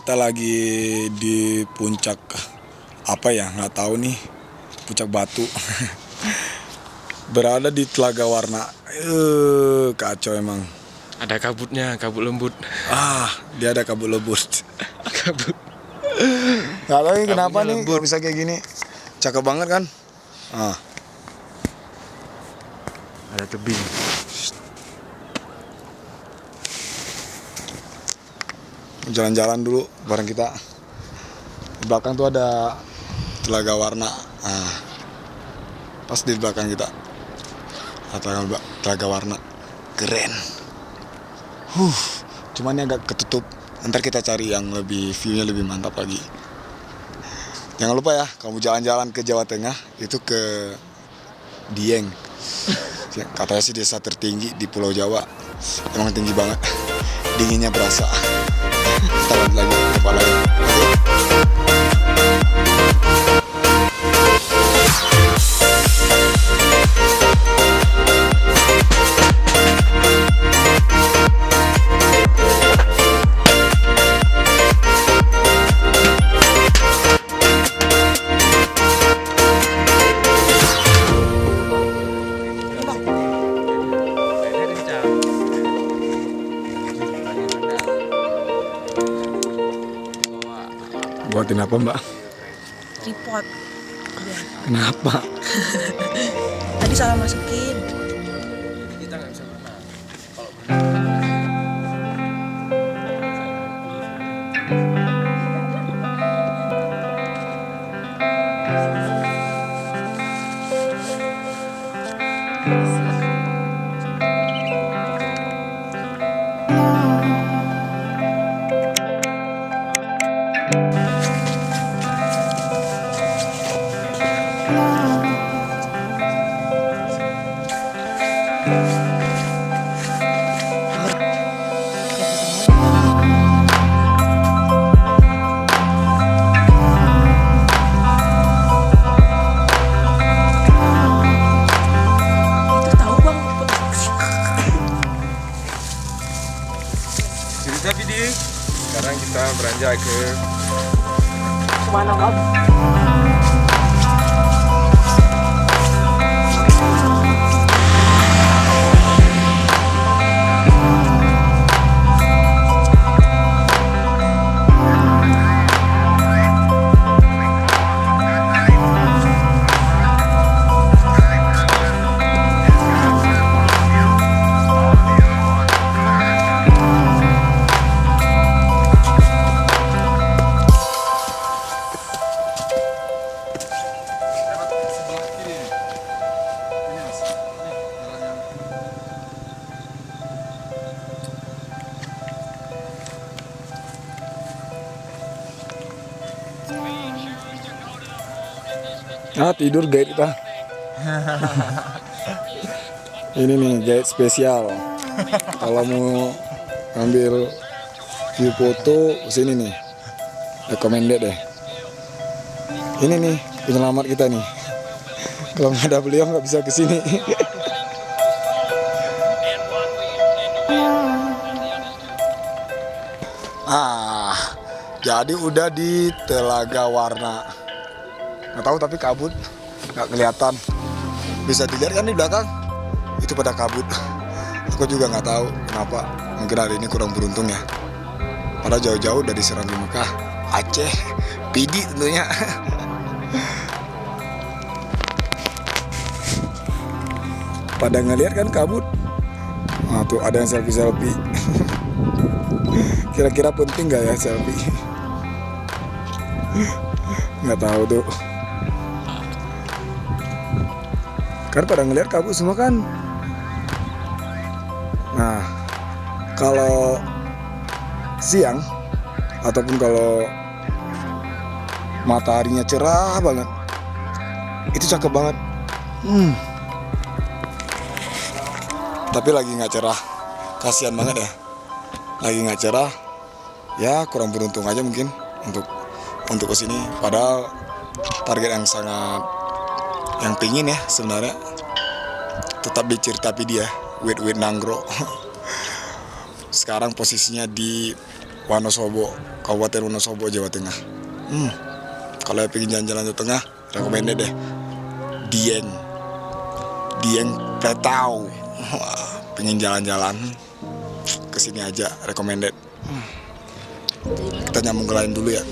kita lagi di puncak apa ya, nggak tahu nih, puncak batu. Berada di Telaga Warna. Kacau emang. Ada kabutnya, kabut lembut. Dia ada kabut lembut. Kabut. Nggak tahu nih kenapa Kabutnya nih lembut. kok bisa kayak gini. Cakep banget kan? Ada tebing. Jalan-jalan dulu bareng kita. Di belakang tuh ada Telaga Warna. Pas di belakang kita. Telaga Warna. Keren. Cuman ini agak ketutup. Ntar kita cari yang lebih view-nya lebih mantap lagi. Jangan lupa ya, kamu jalan-jalan ke Jawa Tengah itu ke Dieng. Katanya sih desa tertinggi di Pulau Jawa. Emang tinggi banget. Dinginnya berasa. Kita lanjut lagi ke kepala. Buatin apa, Mbak? Tripod. Kenapa? Tadi salah masukin. Kita nggak bisa berenang. Itu tahu bang. Cerita Vidi. Sekarang kita beranjak ke Kemana bang? Tidur guide kita. Ini nih guide spesial. Kalau mau ambil view foto sini nih. Recommended deh. Ini nih penyelamat kita nih. Kalau nggak ada beliau nggak bisa kesini. Jadi udah di Telaga Warna. Nggak tahu tapi kabut, nggak kelihatan. Bisa dilihat kan di belakang, itu pada kabut. Aku juga nggak tahu kenapa. Mungkin hari ini kurang beruntung ya. Padahal jauh-jauh dari Serambi Mekah, Aceh, Pidi tentunya. Pada ngelihat kan kabut. Tuh ada yang selfie. Kira-kira penting nggak ya selfie? Nggak tahu tuh. Karena pada ngelihat kabut semua kan. Nah, kalau siang ataupun kalau mataharinya cerah banget, itu cakep banget. Tapi lagi nggak cerah, kasihan banget ya. Lagi nggak cerah, ya kurang beruntung aja mungkin untuk kesini. Padahal target yang pingin ya sebenarnya tetap di Ciritapi dia, Wit Nanggro. Sekarang posisinya di Wonosobo, Kabupaten Wonosobo, Jawa Tengah. Kalau pengen jalan-jalan ke tengah, recommended deh. Dieng Pretau. Wah, pengen jalan-jalan ke sini aja, recommended. Kita nyambung ke lain dulu ya.